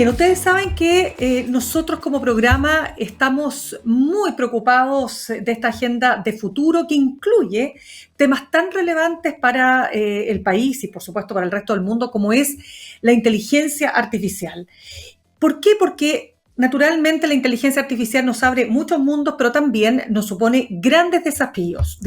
Bien, ustedes saben que nosotros como programa estamos muy preocupados de esta agenda de futuro que incluye temas tan relevantes para el país y por supuesto para el resto del mundo como es la inteligencia artificial. ¿Por qué? Porque naturalmente la inteligencia artificial nos abre muchos mundos, pero también nos supone grandes desafíos,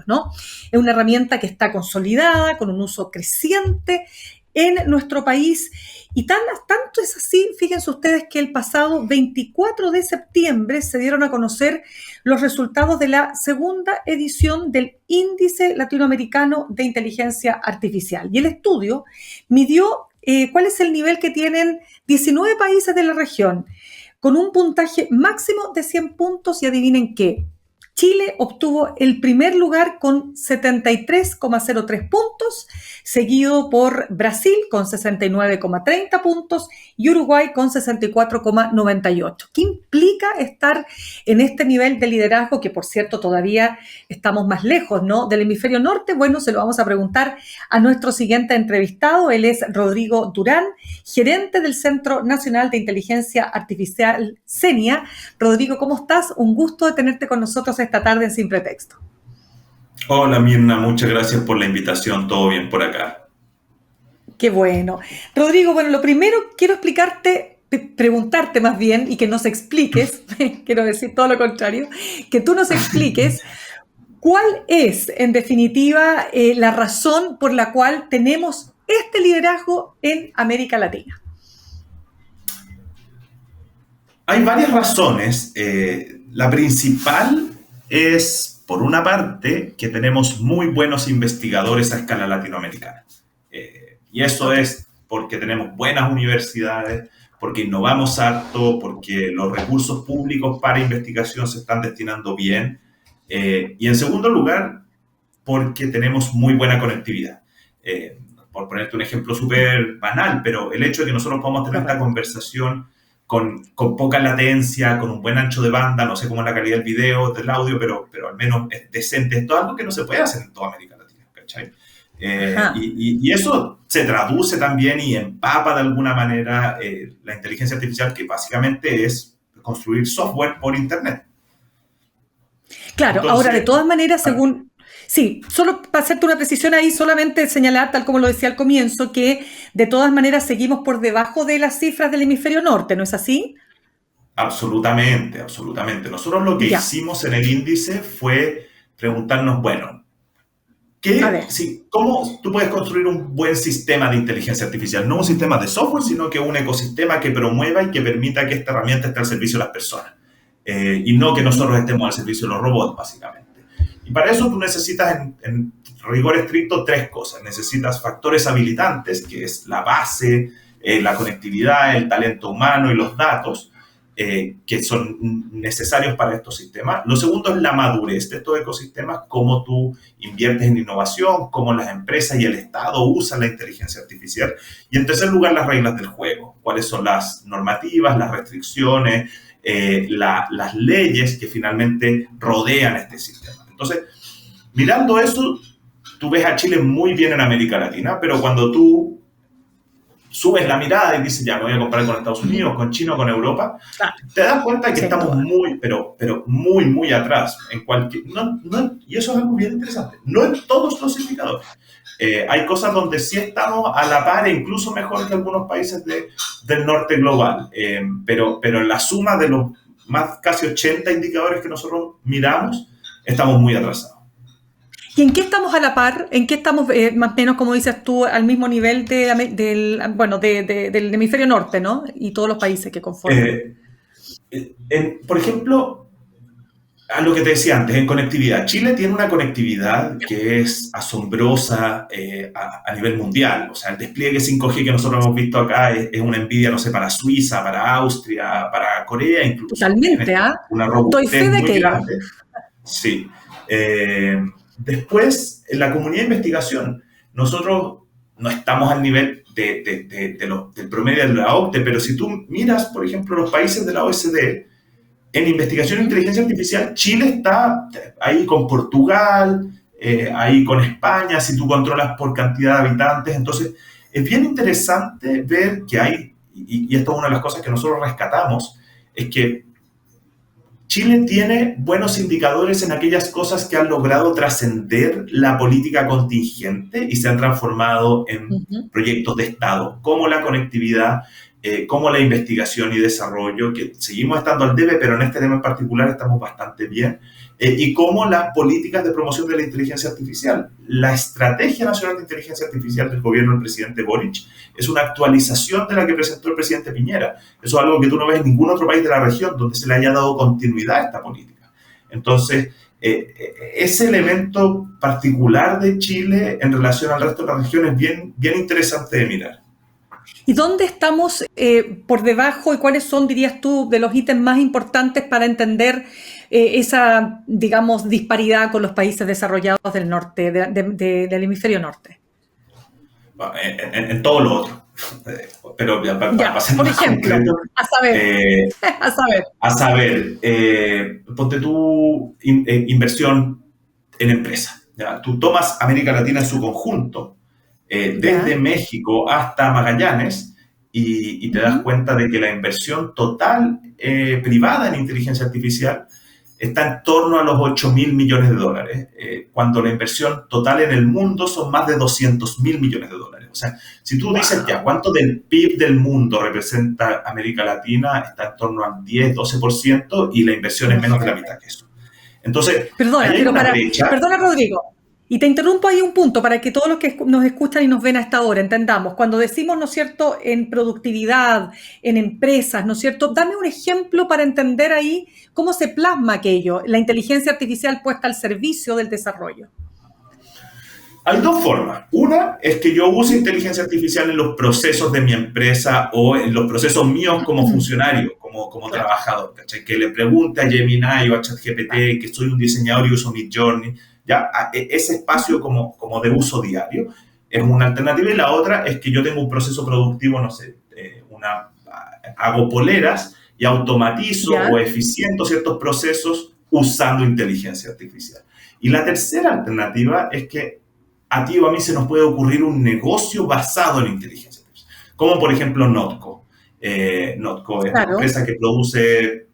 ¿no? Es una herramienta que está consolidada, con un uso creciente en nuestro país y tanto es así, fíjense ustedes que el pasado 24 de septiembre se dieron a conocer los resultados de la segunda edición del Índice Latinoamericano de Inteligencia Artificial. Y el estudio midió cuál es el nivel que tienen 19 países de la región, con un puntaje máximo de 100 puntos y adivinen qué. Chile obtuvo el primer lugar con 73,03 puntos, seguido por Brasil con 69,30 puntos y Uruguay con 64,98. ¿Qué implica estar en este nivel de liderazgo que, por cierto, todavía estamos más lejos, ¿no?, del hemisferio norte? Bueno, se lo vamos a preguntar a nuestro siguiente entrevistado. Él es Rodrigo Durán, gerente del Centro Nacional de Inteligencia Artificial, CENIA. Rodrigo, ¿cómo estás? Un gusto de tenerte con nosotros esta tarde en Sin Pretexto. Hola Mirna, muchas gracias por la invitación, todo bien por acá. Qué bueno. Rodrigo, bueno, lo primero quiero preguntarte más bien, y que nos expliques, quiero decir todo lo contrario, que tú nos expliques cuál es, en definitiva, la razón por la cual tenemos este liderazgo en América Latina. Hay varias razones. La principal es, por una parte, que tenemos muy buenos investigadores a escala latinoamericana. Y eso es porque tenemos buenas universidades, porque innovamos harto, porque los recursos públicos para investigación se están destinando bien. Y en segundo lugar, porque tenemos muy buena conectividad. Por ponerte un ejemplo súper banal, pero el hecho de que nosotros podamos tener esta conversación con poca latencia, con un buen ancho de banda, no sé cómo es la calidad del video, del audio, pero al menos es decente. Esto es algo que no se puede hacer en toda América Latina, ¿cachai? Y eso se traduce también y empapa de alguna manera la inteligencia artificial, que básicamente es construir software por Internet. Claro, entonces, ahora de todas maneras, según... Sí, solo para hacerte una precisión ahí, solamente señalar, tal como lo decía al comienzo, que de todas maneras seguimos por debajo de las cifras del hemisferio norte, ¿no es así? Absolutamente, absolutamente. Nosotros lo que hicimos en el índice fue preguntarnos, bueno, ¿cómo tú puedes construir un buen sistema de inteligencia artificial? No un sistema de software, sino que un ecosistema que promueva y que permita que esta herramienta esté al servicio de las personas. Y no que nosotros estemos al servicio de los robots, básicamente. Y para eso tú necesitas, en rigor estricto, tres cosas. Necesitas factores habilitantes, que es la base, la conectividad, el talento humano y los datos, que son necesarios para estos sistemas. Lo segundo es la madurez de estos ecosistemas, cómo tú inviertes en innovación, cómo las empresas y el Estado usan la inteligencia artificial. Y en tercer lugar, las reglas del juego. Cuáles son las normativas, las restricciones, las leyes que finalmente rodean este sistema. Entonces, mirando eso, tú ves a Chile muy bien en América Latina, pero cuando tú subes la mirada y dices, ya me voy a comparar con Estados Unidos, con China o con Europa, te das cuenta de que estamos muy, pero muy, muy atrás. Y eso es algo bien interesante. No en todos los indicadores. Hay cosas donde sí estamos a la par e incluso mejor que algunos países del norte global. Pero en la suma de los más casi 80 indicadores que nosotros miramos, estamos muy atrasados. ¿Y en qué estamos a la par? ¿En qué estamos más o menos, como dices tú, al mismo nivel del hemisferio norte, ¿no? Y todos los países que conforman. Por ejemplo, a lo que te decía antes, en conectividad. Chile tiene una conectividad que es asombrosa a nivel mundial. O sea, el despliegue 5G que nosotros hemos visto acá es una envidia, no sé, para Suiza, para Austria, para Corea incluso. Totalmente, ¿ah? Una robustez muy grande. Sí. Después, en la comunidad de investigación, nosotros no estamos al nivel del promedio de la OCDE, pero si tú miras, por ejemplo, los países de la OECD, en investigación e inteligencia artificial, Chile está ahí con Portugal, ahí con España, si tú controlas por cantidad de habitantes. Entonces, es bien interesante ver que hay y esto es una de las cosas que nosotros rescatamos, es que Chile tiene buenos indicadores en aquellas cosas que han logrado trascender la política contingente y se han transformado en proyectos de Estado, como la conectividad, como la investigación y desarrollo, que seguimos estando al debe, pero en este tema en particular estamos bastante bien, y como las políticas de promoción de la inteligencia artificial. La Estrategia Nacional de Inteligencia Artificial del gobierno del presidente Boric es una actualización de la que presentó el presidente Piñera. Eso es algo que tú no ves en ningún otro país de la región donde se le haya dado continuidad a esta política. Entonces, ese elemento particular de Chile en relación al resto de la región es bien, bien interesante de mirar. ¿Y dónde estamos por debajo y cuáles son, dirías tú, de los ítems más importantes para entender esa, digamos, disparidad con los países desarrollados del norte, del hemisferio norte? Bueno, en todo lo otro. Pero para ser por más ejemplo, concreto, a saber. Ponte tu inversión en empresas. ¿Ya? Tú tomas América Latina en su conjunto, desde México hasta Magallanes, y te das cuenta de que la inversión total privada en inteligencia artificial está en torno a los 8.000 millones de dólares, cuando la inversión total en el mundo son más de 200.000 millones de dólares. O sea, si tú dices ya cuánto del PIB del mundo representa América Latina, está en torno al 10-12% y la inversión es menos de la mitad que eso. Entonces, perdona, Rodrigo. Y te interrumpo ahí un punto para que todos los que nos escuchan y nos ven a esta hora entendamos. Cuando decimos, ¿no es cierto?, en productividad, en empresas, ¿no es cierto?, dame un ejemplo para entender ahí cómo se plasma aquello, la inteligencia artificial puesta al servicio del desarrollo. Hay dos formas. Una es que yo use inteligencia artificial en los procesos de mi empresa o en los procesos míos como funcionario, como trabajador, ¿cachai? Que le pregunte a Gemini o a ChatGPT que soy un diseñador y uso Midjourney. ¿Ya? Ese espacio como de uso diario es una alternativa, y la otra es que yo tengo un proceso productivo, no sé, hago poleras y automatizo o eficiento ciertos procesos usando inteligencia artificial. Y la tercera alternativa es que a ti o a mí se nos puede ocurrir un negocio basado en inteligencia artificial, como por ejemplo Notco. Notco es una empresa que produce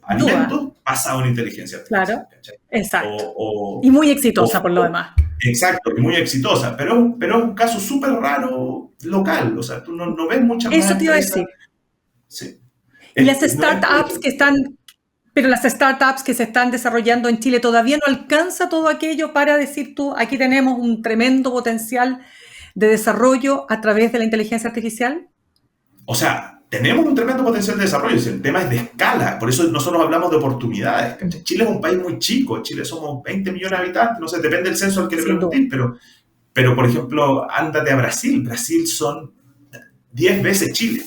alimentos basado en inteligencia artificial. Claro, exacto. Y muy exitosa por lo demás. Exacto, y muy exitosa, pero es un caso súper raro local. O sea, tú no ves muchas más. Eso te iba a decir. Sí. Y las startups pero las startups que se están desarrollando en Chile todavía no alcanza todo aquello para decir tú, aquí tenemos un tremendo potencial de desarrollo a través de la inteligencia artificial. O sea, tenemos un tremendo potencial de desarrollo, el tema es de escala, por eso nosotros hablamos de oportunidades. Chile es un país muy chico, Chile somos 20 millones de habitantes, no sé, depende del censo al que le preguntéis, pero por ejemplo, ándate a Brasil son 10 veces Chile,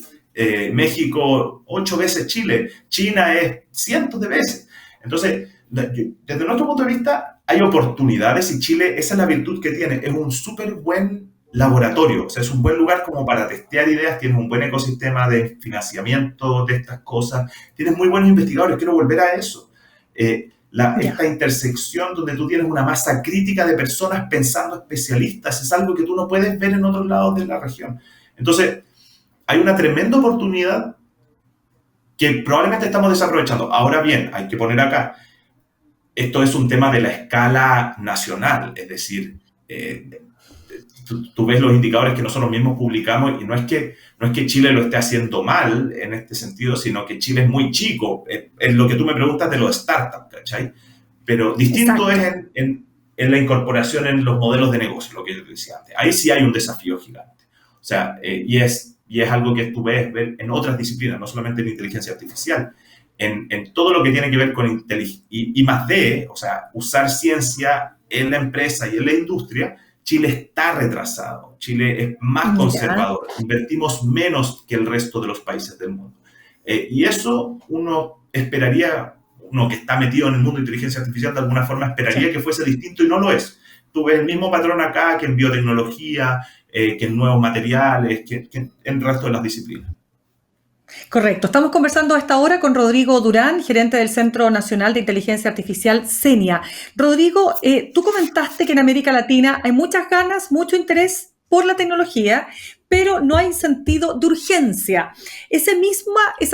México 8 veces Chile, China es cientos de veces. Entonces, desde nuestro punto de vista, hay oportunidades y Chile, esa es la virtud que tiene, es un súper buen laboratorio, o sea, es un buen lugar como para testear ideas, tienes un buen ecosistema de financiamiento de estas cosas, tienes muy buenos investigadores, quiero volver a eso. Esta intersección donde tú tienes una masa crítica de personas pensando especialistas, es algo que tú no puedes ver en otros lados de la región. Entonces, hay una tremenda oportunidad que probablemente estamos desaprovechando. Ahora bien, hay que poner acá, esto es un tema de la escala nacional, es decir, tú ves los indicadores que nosotros mismos publicamos y no es que Chile lo esté haciendo mal en este sentido, sino que Chile es muy chico. Es lo que tú me preguntas de los startups, ¿cachai? Pero distinto es en la incorporación en los modelos de negocio, lo que yo decía antes. Ahí sí hay un desafío gigante. O sea, y es algo que tú ves ver en otras disciplinas, no solamente en inteligencia artificial, en todo lo que tiene que ver con I+D, o sea, usar ciencia en la empresa y en la industria. Chile está retrasado, Chile es más conservador, invertimos menos que el resto de los países del mundo. Y eso uno esperaría, uno que está metido en el mundo de inteligencia artificial de alguna forma esperaría que fuese distinto y no lo es. Tú ves el mismo patrón acá que en biotecnología, que en nuevos materiales, que en el resto de las disciplinas. Correcto. Estamos conversando a esta hora con Rodrigo Durán, gerente del Centro Nacional de Inteligencia Artificial, CENIA. Rodrigo, tú comentaste que en América Latina hay muchas ganas, mucho interés por la tecnología, pero no hay sentido de urgencia. Esa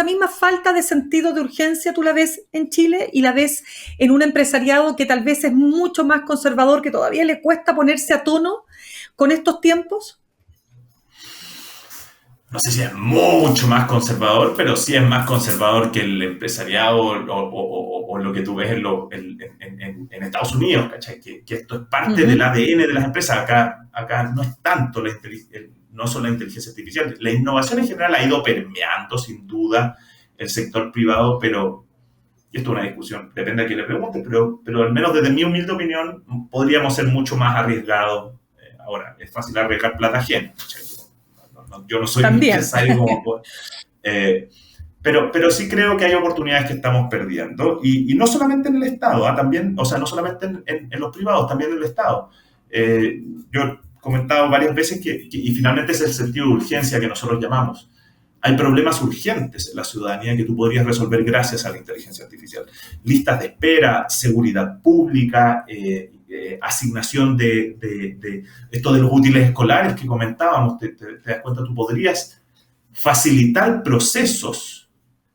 misma falta de sentido de urgencia tú la ves en Chile y la ves en un empresariado que tal vez es mucho más conservador, que todavía le cuesta ponerse a tono con estos tiempos. No sé si es mucho más conservador, pero sí es más conservador que el empresariado o lo que tú ves en Estados Unidos, ¿cachai? Que esto es parte del ADN de las empresas. Acá no es tanto no solo la inteligencia artificial. La innovación en general ha ido permeando, sin duda, el sector privado, pero, y esto es una discusión, depende a quién le pregunte, pero al menos desde mi humilde opinión, podríamos ser mucho más arriesgados. Ahora, es fácil arriesgar plata ajena, ¿cachai? Yo no soy empresario como... pero sí creo que hay oportunidades que estamos perdiendo, y no solamente en el Estado, también, o sea, no solamente en los privados, también en el Estado. Yo he comentado varias veces y finalmente es el sentido de urgencia que nosotros llamamos. Hay problemas urgentes en la ciudadanía que tú podrías resolver gracias a la inteligencia artificial. Listas de espera, seguridad pública, asignación de esto de los útiles escolares que comentábamos. Te das cuenta, tú podrías facilitar procesos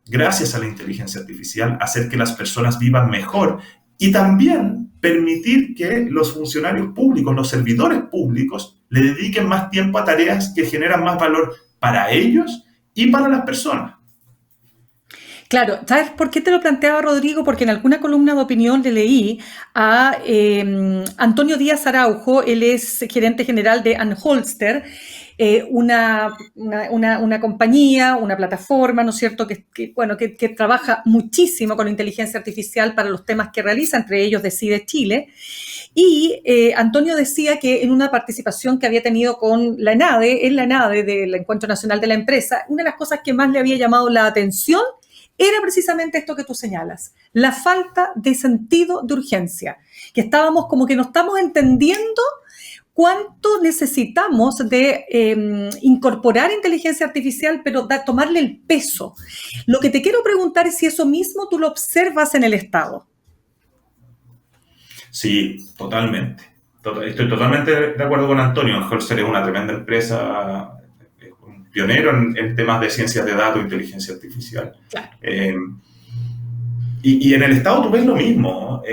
gracias a la inteligencia artificial, hacer que las personas vivan mejor y también permitir que los funcionarios públicos, los servidores públicos, le dediquen más tiempo a tareas que generan más valor para ellos y para las personas. Claro, ¿sabes por qué te lo planteaba, Rodrigo? Porque en alguna columna de opinión le leí a Antonio Díaz Araujo. Él es gerente general de Anholster, una compañía, una plataforma, ¿no es cierto?, que trabaja muchísimo con inteligencia artificial para los temas que realiza, entre ellos Decide Chile. Y Antonio decía que en una participación que había tenido con la ENADE del Encuentro Nacional de la Empresa, una de las cosas que más le había llamado la atención era precisamente esto que tú señalas, la falta de sentido de urgencia, que estábamos como que no estamos entendiendo cuánto necesitamos de incorporar inteligencia artificial, pero tomarle el peso. Lo que te quiero preguntar es si eso mismo tú lo observas en el Estado. Sí, totalmente. Estoy totalmente de acuerdo con Antonio. Holster es una tremenda empresa, un pionero en temas de ciencias de datos e inteligencia artificial. Claro. Y en el Estado tú ves lo mismo,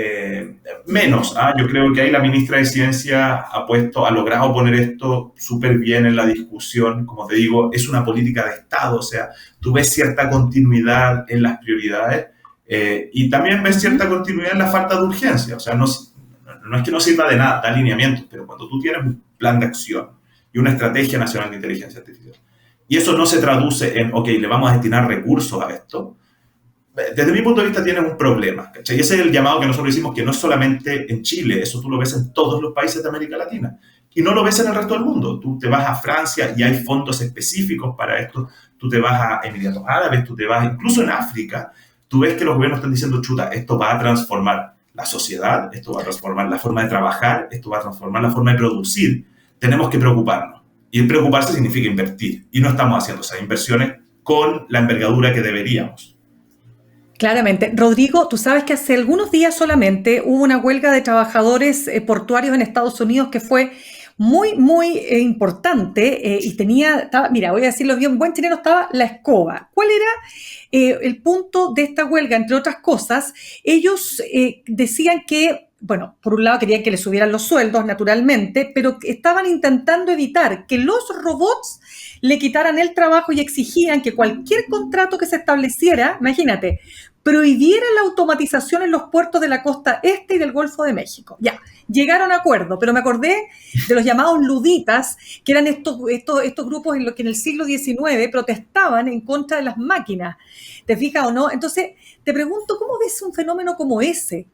menos. Yo creo que ahí la ministra de Ciencia ha logrado poner esto súper bien en la discusión. Como te digo, es una política de Estado, o sea, tú ves cierta continuidad en las prioridades y también ves cierta continuidad en la falta de urgencia. O sea, no es que no sirva de nada, da alineamientos, pero cuando tú tienes un plan de acción y una estrategia nacional de inteligencia artificial, y eso no se traduce en, ok, le vamos a destinar recursos a esto, desde mi punto de vista tienes un problema, ¿cachai? Y ese es el llamado que nosotros hicimos, que no es solamente en Chile, eso tú lo ves en todos los países de América Latina, y no lo ves en el resto del mundo. Tú te vas a Francia y hay fondos específicos para esto, tú te vas a Emiratos Árabes, tú te vas incluso en África, tú ves que los gobiernos están diciendo, chuta, esto va a transformar la sociedad, esto va a transformar la forma de trabajar, esto va a transformar la forma de producir. Tenemos que preocuparnos. Y el preocuparse significa invertir. Y no estamos haciendo esas inversiones con la envergadura que deberíamos. Claramente. Rodrigo, tú sabes que hace algunos días solamente hubo una huelga de trabajadores portuarios en Estados Unidos que fue muy, muy importante y mira, voy a decirlo bien, buen chileno, estaba la escoba. ¿Cuál era el punto de esta huelga? Entre otras cosas, ellos decían que, bueno, por un lado querían que les subieran los sueldos, naturalmente, pero estaban intentando evitar que los robots le quitaran el trabajo y exigían que cualquier contrato que se estableciera, imagínate, prohibiera la automatización en los puertos de la costa este y del Golfo de México. Ya, llegaron a acuerdo, pero me acordé de los llamados luditas, que eran estos grupos en los que en el siglo XIX protestaban en contra de las máquinas. ¿Te fijas o no? Entonces, te pregunto, ¿cómo ves un fenómeno como ese?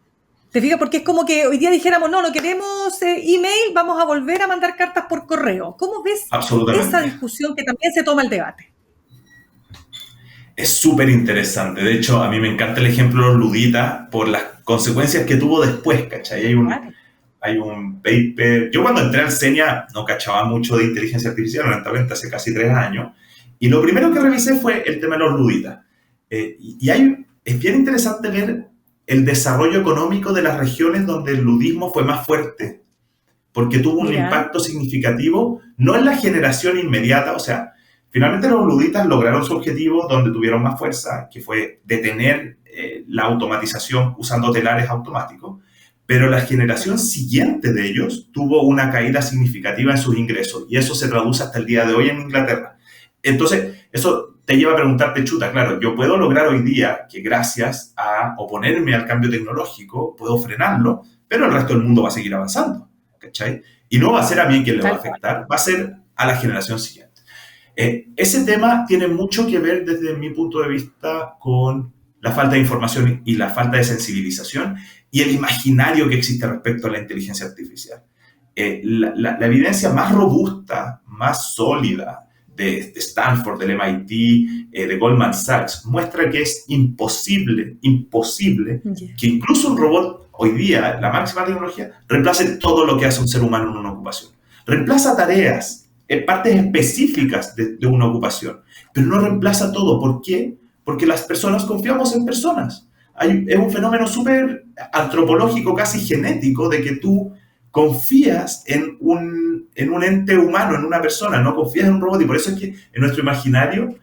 ¿Te fijas? Porque es como que hoy día dijéramos, no queremos email, vamos a volver a mandar cartas por correo. ¿Cómo ves esa discusión que también se toma el debate? Es súper interesante. De hecho, a mí me encanta el ejemplo de los luditas por las consecuencias que tuvo después, ¿cachai? Hay un paper... Yo cuando entré al SENIA no cachaba mucho de inteligencia artificial, honestamente, hace casi 3 años. Y lo primero que revisé fue el tema de los luditas. Es bien interesante ver el desarrollo económico de las regiones donde el ludismo fue más fuerte, porque tuvo un impacto significativo no en la generación inmediata, o sea, finalmente los luditas lograron su objetivo donde tuvieron más fuerza, que fue detener la automatización usando telares automáticos, pero la generación siguiente de ellos tuvo una caída significativa en sus ingresos y eso se traduce hasta el día de hoy en Inglaterra. Entonces, eso te lleva a preguntarte, chuta, claro, yo puedo lograr hoy día que gracias a oponerme al cambio tecnológico puedo frenarlo, pero el resto del mundo va a seguir avanzando, ¿cachai? Y no va a ser a mí quien le va a afectar, va a ser a la generación siguiente. Ese tema tiene mucho que ver desde mi punto de vista con la falta de información y la falta de sensibilización y el imaginario que existe respecto a la inteligencia artificial. La evidencia más robusta, más sólida de Stanford, del MIT, de Goldman Sachs, muestra que es imposible que incluso un robot hoy día, la máxima tecnología, reemplace todo lo que hace un ser humano en una ocupación. Reemplaza tareas, partes específicas de una ocupación, pero no reemplaza todo. ¿Por qué? Porque las personas confiamos en personas. Es un fenómeno súper antropológico, casi genético, de que tú confías en un ente humano, en una persona, no confías en un robot. Y por eso es que en nuestro imaginario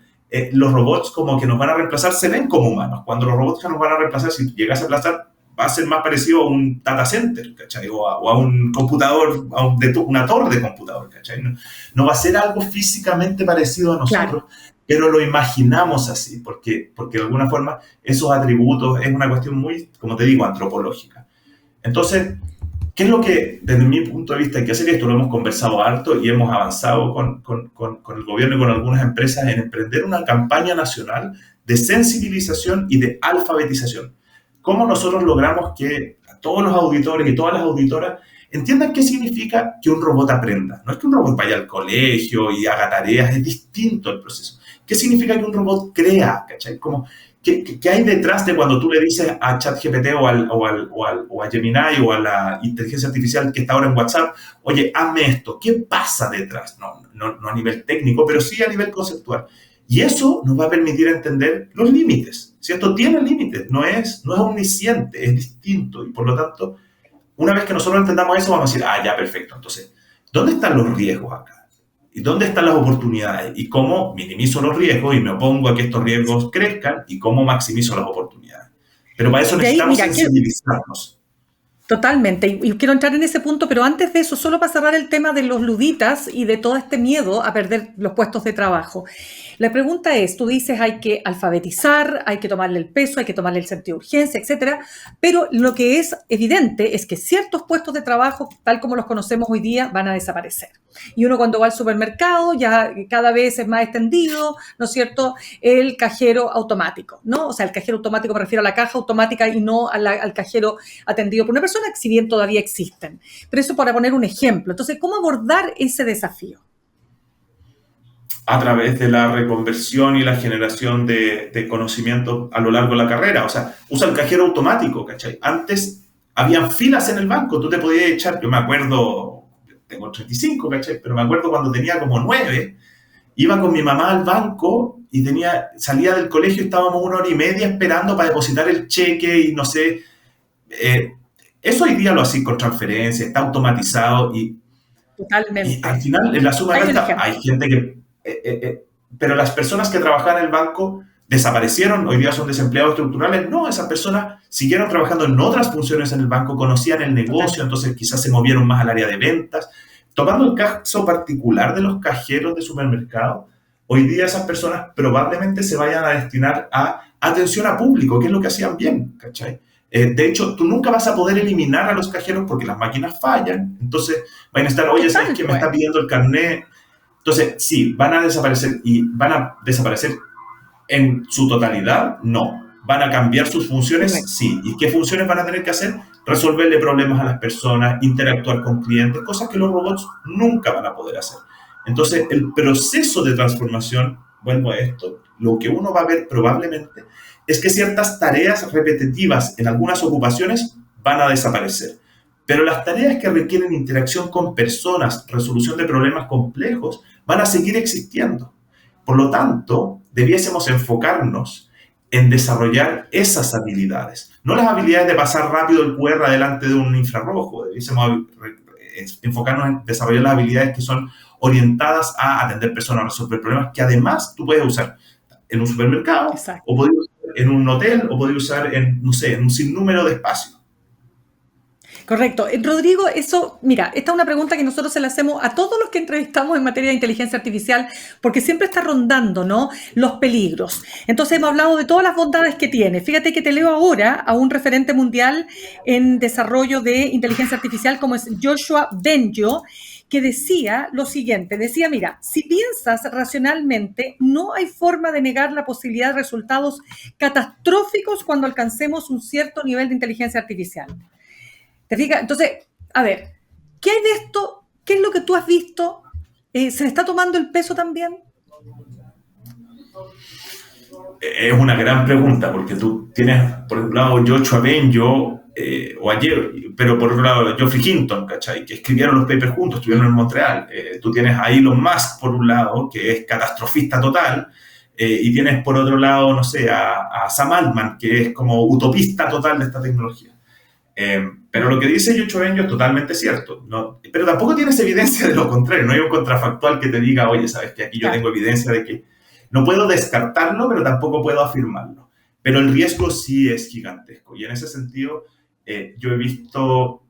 los robots como que nos van a reemplazar se ven como humanos. Cuando los robots ya nos van a reemplazar, si llegas a aplazar, va a ser más parecido a un data center, ¿cachai? O a un computador, una torre de computador, ¿cachai? No va a ser algo físicamente parecido a nosotros, claro, pero lo imaginamos así, porque de alguna forma esos atributos es una cuestión muy, como te digo, antropológica. Entonces, ¿qué es lo que desde mi punto de vista hay que hacer? Y esto lo hemos conversado harto y hemos avanzado con el gobierno y con algunas empresas en emprender una campaña nacional de sensibilización y de alfabetización. ¿Cómo nosotros logramos que todos los auditores y todas las auditoras entiendan qué significa que un robot aprenda? No es que un robot vaya al colegio y haga tareas, es distinto el proceso. ¿Qué significa que un robot crea? ¿Cachai? ¿Qué hay detrás de cuando tú le dices a ChatGPT o a Gemini o a la inteligencia artificial que está ahora en WhatsApp, oye, hazme esto? ¿Qué pasa detrás? No a nivel técnico, pero sí a nivel conceptual. Y eso nos va a permitir entender los límites. Si esto tiene límites, no es omnisciente, es distinto. Y por lo tanto, una vez que nosotros entendamos eso, vamos a decir, ya, perfecto. Entonces, ¿dónde están los riesgos acá? ¿Y dónde están las oportunidades? ¿Y cómo minimizo los riesgos y me opongo a que estos riesgos crezcan? ¿Y cómo maximizo las oportunidades? Pero para eso necesitamos sensibilizarnos. Totalmente, y quiero entrar en ese punto, pero antes de eso, solo para cerrar el tema de los luditas y de todo este miedo a perder los puestos de trabajo. La pregunta es, tú dices hay que alfabetizar, hay que tomarle el peso, hay que tomarle el sentido de urgencia, etcétera, pero lo que es evidente es que ciertos puestos de trabajo, tal como los conocemos hoy día, van a desaparecer. Y uno cuando va al supermercado ya cada vez es más extendido, ¿no es cierto?, el cajero automático, ¿no? O sea, el cajero automático me refiero a la caja automática y no al cajero atendido por una persona, si bien todavía existen. Pero eso para poner un ejemplo. Entonces, ¿cómo abordar ese desafío? A través de la reconversión y la generación de conocimiento a lo largo de la carrera. O sea, usa el cajero automático, ¿cachai? Antes habían filas en el banco, tú te podías echar, yo me acuerdo, tengo 35, ¿cachai? Pero me acuerdo cuando tenía como 9, iba con mi mamá al banco y salía del colegio y estábamos 1 hora y media esperando para depositar el cheque y no sé. Eso hoy día lo hacen con transferencia, está automatizado totalmente. Y al final, en la suma de esta, hay gente que... pero las personas que trabajaban en el banco desaparecieron, hoy día son desempleados estructurales. No, esas personas siguieron trabajando en otras funciones en el banco, conocían el negocio, entonces quizás se movieron más al área de ventas. Tomando el caso particular de los cajeros de supermercado, hoy día esas personas probablemente se vayan a destinar a atención a público, que es lo que hacían bien, ¿cachai? De hecho, tú nunca vas a poder eliminar a los cajeros porque las máquinas fallan. Entonces, van a estar, oye, ¿sabes qué? Me está pidiendo el carnet. Entonces, sí, van a desaparecer. ¿Y van a desaparecer en su totalidad? No. ¿Van a cambiar sus funciones? Sí. ¿Y qué funciones van a tener que hacer? Resolverle problemas a las personas, interactuar con clientes, cosas que los robots nunca van a poder hacer. Entonces, el proceso de transformación, vuelvo a esto, lo que uno va a ver probablemente es que ciertas tareas repetitivas en algunas ocupaciones van a desaparecer. Pero las tareas que requieren interacción con personas, resolución de problemas complejos, van a seguir existiendo. Por lo tanto, debiésemos enfocarnos en desarrollar esas habilidades. No las habilidades de pasar rápido el QR delante de un infrarrojo. Debiésemos enfocarnos en desarrollar las habilidades que son orientadas a atender personas, a resolver problemas que además tú puedes usar en un supermercado, Exacto. o puedes usar en un hotel, o puedes usar en, no sé, en un sinnúmero de espacios. Correcto. Rodrigo, eso, mira, esta es una pregunta que nosotros se la hacemos a todos los que entrevistamos en materia de inteligencia artificial, porque siempre está rondando, ¿no?, los peligros. Entonces hemos hablado de todas las bondades que tiene. Fíjate que te leo ahora a un referente mundial en desarrollo de inteligencia artificial como es Joshua Bengio, que decía lo siguiente, decía, mira, si piensas racionalmente, no hay forma de negar la posibilidad de resultados catastróficos cuando alcancemos un cierto nivel de inteligencia artificial. ¿Te fijas? Entonces, a ver, ¿qué hay de esto? ¿Qué es lo que tú has visto? ¿Se le está tomando el peso también? Es una gran pregunta, porque tú tienes, por un lado, Joshua Bengio, o ayer, pero por otro lado, Geoffrey Hinton, ¿cachai?, que escribieron los papers juntos, estuvieron en Montreal. Tú tienes a Elon Musk, por un lado, que es catastrofista total, y tienes, por otro lado, no sé, a Sam Altman, que es como utopista total de esta tecnología. Pero lo que dice Joshua Bengio es totalmente cierto, ¿no? Pero tampoco tienes evidencia de lo contrario, no hay un contrafactual que te diga, oye, sabes que aquí yo tengo evidencia de que no puedo descartarlo, pero tampoco puedo afirmarlo. Pero el riesgo sí es gigantesco, y en ese sentido yo he visto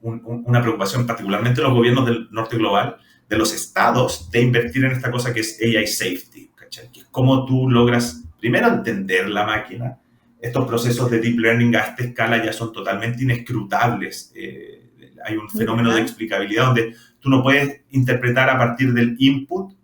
una preocupación, particularmente en los gobiernos del norte global, de los estados, de invertir en esta cosa que es AI safety, ¿cachai? Que es cómo tú logras, primero, entender la máquina. Estos procesos de deep learning a esta escala ya son totalmente inescrutables. Hay un fenómeno de explicabilidad donde tú no puedes interpretar a partir del input,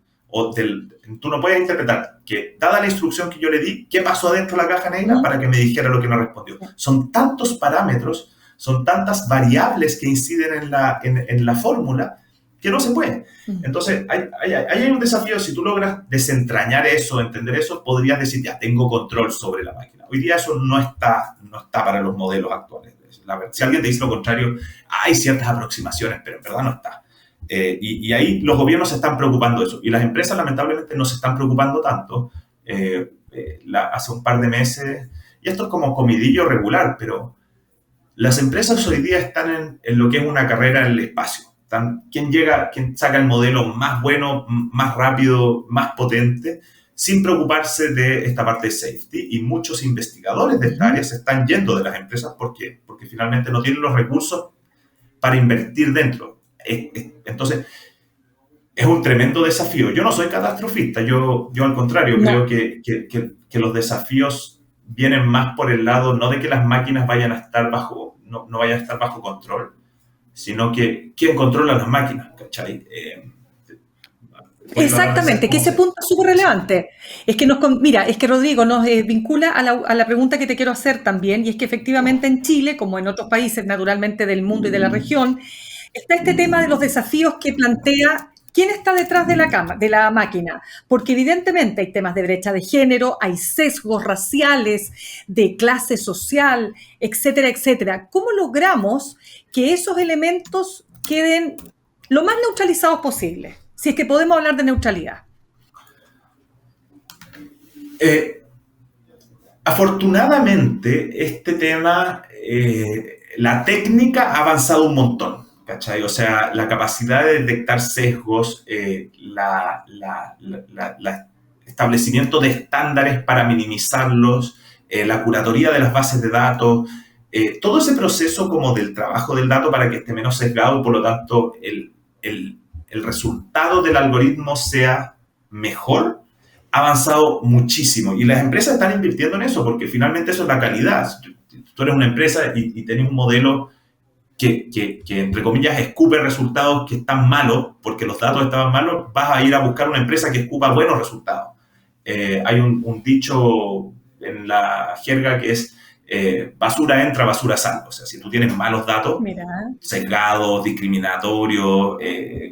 tú no puedes interpretar que, dada la instrucción que yo le di, qué pasó dentro de la caja negra para que me dijera lo que me respondió. Son tantos parámetros, son tantas variables que inciden en la fórmula, que no se puede. Entonces, hay un desafío. Si tú logras desentrañar eso, entender eso, podrías decir, ya tengo control sobre la máquina. Hoy día eso no está para los modelos actuales. Si alguien te dice lo contrario, hay ciertas aproximaciones, pero en verdad no está. Y ahí los gobiernos se están preocupando de eso. Y las empresas, lamentablemente, no se están preocupando tanto. Hace un par de meses, y esto es como comidillo regular, pero las empresas hoy día están en lo que es una carrera en el espacio. ¿Quién saca el modelo más bueno, más rápido, más potente, sin preocuparse de esta parte de safety? Y muchos investigadores de esta área se están yendo de las empresas porque finalmente no tienen los recursos para invertir dentro. Entonces, es un tremendo desafío. Yo no soy catastrofista, yo al contrario, creo que los desafíos vienen más por el lado, no de que las máquinas vayan a estar no vayan a estar bajo control, sino que quién controla las máquinas, ¿cachai? Exactamente, que ese punto es súper relevante. Es que Rodrigo nos vincula a la pregunta que te quiero hacer también, y es que efectivamente en Chile, como en otros países naturalmente del mundo y de la región, está este tema de los desafíos que plantea quién está detrás de la máquina, porque evidentemente hay temas de brecha de género, hay sesgos raciales, de clase social, etcétera, etcétera. ¿Cómo logramos que esos elementos queden lo más neutralizados posible? Si es que podemos hablar de neutralidad. Afortunadamente, este tema, la técnica ha avanzado un montón, ¿cachai? O sea, la capacidad de detectar sesgos, establecimiento de estándares para minimizarlos, la curatoría de las bases de datos, todo ese proceso como del trabajo del dato para que esté menos sesgado, por lo tanto, el resultado del algoritmo sea mejor, ha avanzado muchísimo. Y las empresas están invirtiendo en eso, porque finalmente eso es la calidad. Tú eres una empresa y tenés un modelo que, entre comillas, escupe resultados que están malos, porque los datos estaban malos, vas a ir a buscar una empresa que escupa buenos resultados. Hay un dicho en la jerga que es basura entra, basura sale. O sea, si tú tienes malos datos, sesgados, discriminatorios,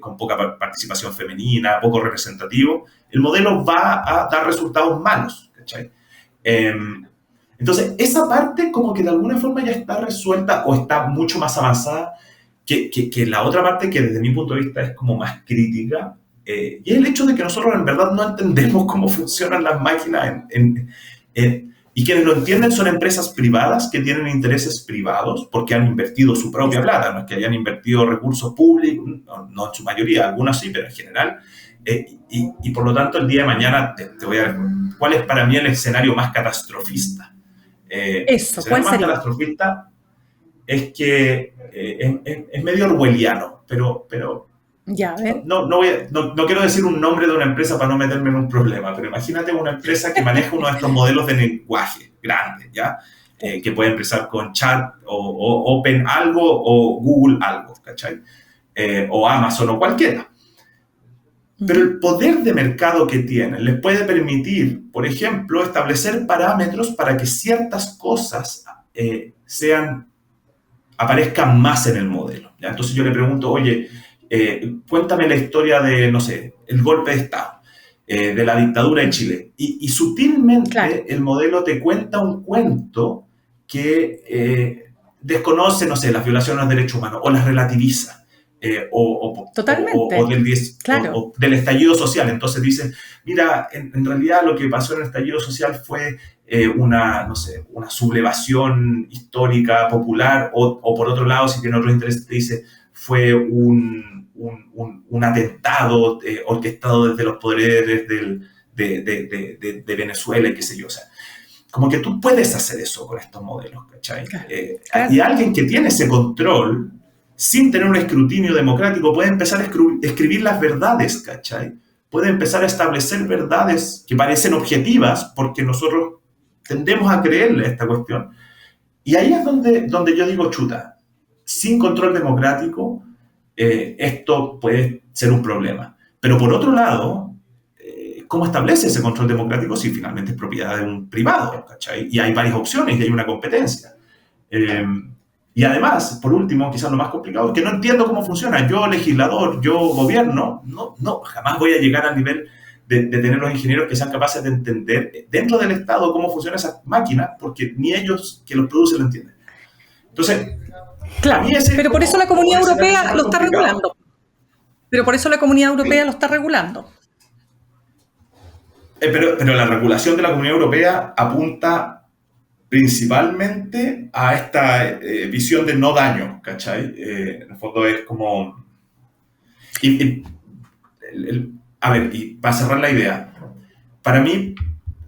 con poca participación femenina, poco representativo, el modelo va a dar resultados malos, ¿cachai? Entonces, esa parte como que de alguna forma ya está resuelta o está mucho más avanzada que la otra parte que desde mi punto de vista es como más crítica, y es el hecho de que nosotros en verdad no entendemos cómo funcionan las máquinas Y quienes lo entienden son empresas privadas que tienen intereses privados porque han invertido su propia plata, no es que hayan invertido recursos públicos, no en su mayoría, algunos sí, pero en general. Y por lo tanto, el día de mañana te voy a decir cuál es para mí el escenario más catastrofista. El ¿cuál escenario más sería? catastrofista es que es medio orwelliano, pero Ya, a ver. no quiero decir un nombre de una empresa para no meterme en un problema, pero imagínate una empresa que maneja uno de estos modelos de lenguaje grandes, ¿ya? Que puede empezar con Chat o Open algo o Google algo, ¿cachai? O Amazon o cualquiera. Pero el poder de mercado que tienen les puede permitir, por ejemplo, establecer parámetros para que ciertas cosas aparezcan más en el modelo, ¿ya? Entonces yo le pregunto, oye, cuéntame la historia de, no sé, el golpe de Estado, de la dictadura de Chile. Y sutilmente Claro. el modelo te cuenta un cuento que desconoce, no sé, las violaciones de derechos humanos o las relativiza. Totalmente. Claro. O del estallido social. Entonces dice, mira, en realidad lo que pasó en el estallido social fue una sublevación histórica, popular, o por otro lado, si tiene otro interés, te dice, fue un atentado orquestado desde los poderes de Venezuela y qué sé yo. O sea, como que tú puedes hacer eso con estos modelos, ¿cachai? Claro. Y alguien que tiene ese control, sin tener un escrutinio democrático, puede empezar a escribir las verdades, ¿cachai? Puede empezar a establecer verdades que parecen objetivas porque nosotros tendemos a creerle a esta cuestión. Y ahí es donde yo digo, chuta, sin control democrático, esto puede ser un problema. Pero por otro lado, ¿cómo establece ese control democrático si finalmente es propiedad de un privado, ¿cachai? Y hay varias opciones y hay una competencia. Y además, por último, quizás lo más complicado es que no entiendo cómo funciona. Yo, legislador, yo, gobierno, jamás voy a llegar al nivel de tener los ingenieros que sean capaces de entender dentro del Estado cómo funciona esa máquina, porque ni ellos que los producen lo entienden. Entonces, claro, pero por eso la Comunidad Europea lo está regulando. Pero por eso la Comunidad Europea lo está regulando. Pero la regulación de la Comunidad Europea apunta principalmente a esta visión de no daño, ¿cachai? En el fondo es como... a ver, y para cerrar la idea, para mí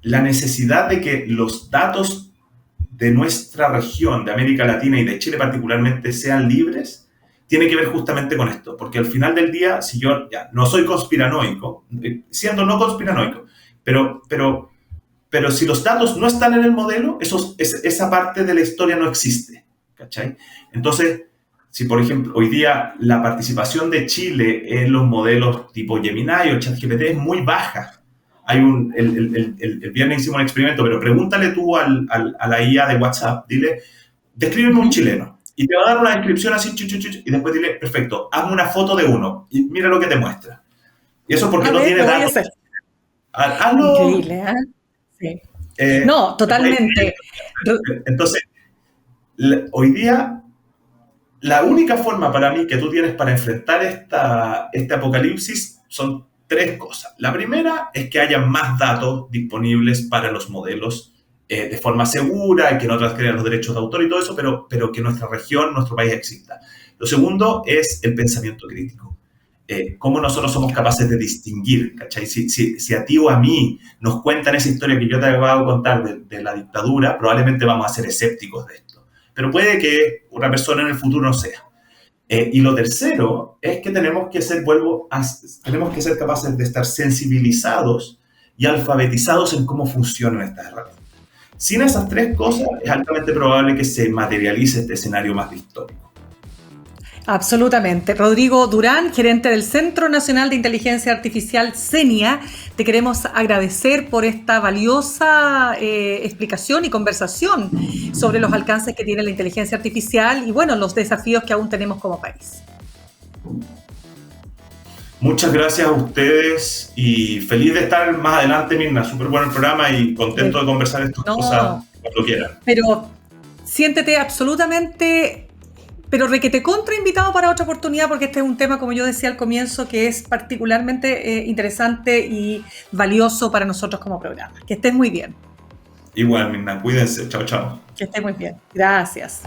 la necesidad de que los datos de nuestra región, de América Latina y de Chile particularmente, sean libres, tiene que ver justamente con esto, porque al final del día, si yo ya no soy conspiranoico, siendo no conspiranoico, pero si los datos no están en el modelo, esa parte de la historia no existe, ¿cachai? Entonces, si por ejemplo hoy día la participación de Chile en los modelos tipo Gemini o ChatGPT es muy baja. El viernes hicimos un experimento, pero pregúntale tú a la IA de WhatsApp, dile, descríbeme un chileno, y te va a dar una descripción así, y después dile, perfecto, hazme una foto de uno, y mira lo que te muestra. Y eso porque no tiene datos. Hazlo. Increíble, ¿eh? Sí. No, totalmente. Entonces, hoy día, la única forma para mí que tú tienes para enfrentar este apocalipsis son tres cosas. La primera es que haya más datos disponibles para los modelos de forma segura y que no transgredan los derechos de autor y todo eso, pero que nuestra región, nuestro país exista. Lo segundo es el pensamiento crítico. Cómo nosotros somos capaces de distinguir, ¿cachai? Si a ti o a mí nos cuentan esa historia que yo te acabo de contar de la dictadura, probablemente vamos a ser escépticos de esto. Pero puede que una persona en el futuro no sea. Y lo tercero es que tenemos que ser capaces de estar sensibilizados y alfabetizados en cómo funcionan estas herramientas. Sin esas tres cosas, es altamente probable que se materialice este escenario más distópico. Absolutamente. Rodrigo Durán, gerente del Centro Nacional de Inteligencia Artificial, CENIA, te queremos agradecer por esta valiosa explicación y conversación sobre los alcances que tiene la inteligencia artificial y, bueno, los desafíos que aún tenemos como país. Muchas gracias a ustedes y feliz de estar más adelante, Mirna. Súper bueno el programa y contento de conversar estas cosas cuando quieran. Pero siéntete absolutamente... Pero requete contra invitado para otra oportunidad porque este es un tema, como yo decía al comienzo, que es particularmente interesante y valioso para nosotros como programa. Que estés muy bien. Igual, Mirna, cuídense. Chao, chao. Que esté muy bien. Gracias.